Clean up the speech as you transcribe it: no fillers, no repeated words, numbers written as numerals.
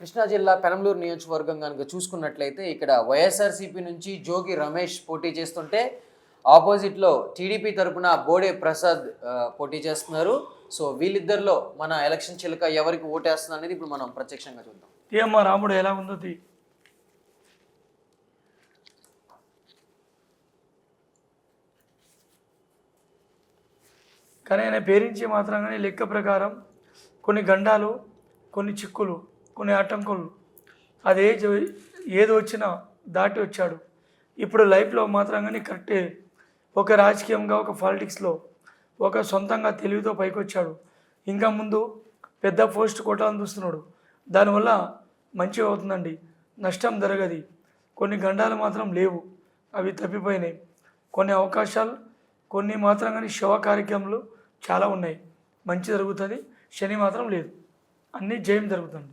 కృష్ణా జిల్లా పెనంలూరు నియోజకవర్గం కనుక చూసుకున్నట్లయితే ఇక్కడ వైఎస్ఆర్సీపీ నుంచి జోగి రమేష్ పోటీ చేస్తుంటే ఆపోజిట్లో టీడీపీ తరపున బోడే ప్రసాద్ పోటీ చేస్తున్నారు. సో వీళ్ళిద్దరిలో మన ఎలక్షన్ చిలక ఎవరికి ఓటేస్తుంది అనేది ఇప్పుడు మనం ప్రత్యక్షంగా చూద్దాం. ఏమ్మా రాముడు ఎలా ఉందో కానీ ఆయన పేరించి మాత్రంగానే లెక్క ప్రకారం కొన్ని గండాలు, కొన్ని చిక్కులు, కొన్ని ఆటంకులు అదే ఏది వచ్చినా దాటి వచ్చాడు. ఇప్పుడు లైఫ్లో మాత్రంగానే కరెక్టే ఒక రాజకీయంగా ఒక పాలిటిక్స్లో ఒక సొంతంగా తెలివితో పైకి వచ్చాడు. ఇంకా ముందు పెద్ద పోస్ట్ కొట్టాలని చూస్తున్నాడు. దానివల్ల మంచిగా అవుతుందండి, నష్టం జరగది. కొన్ని గండాలు మాత్రం లేవు, అవి తప్పిపోయినాయి. కొన్ని అవకాశాలు, కొన్ని మాత్రం కానీ శవ కార్యక్రమాలు చాలా ఉన్నాయి. మంచి జరుగుతుంది, శని మాత్రం లేదు, అన్నీ జయం జరుగుతుంది.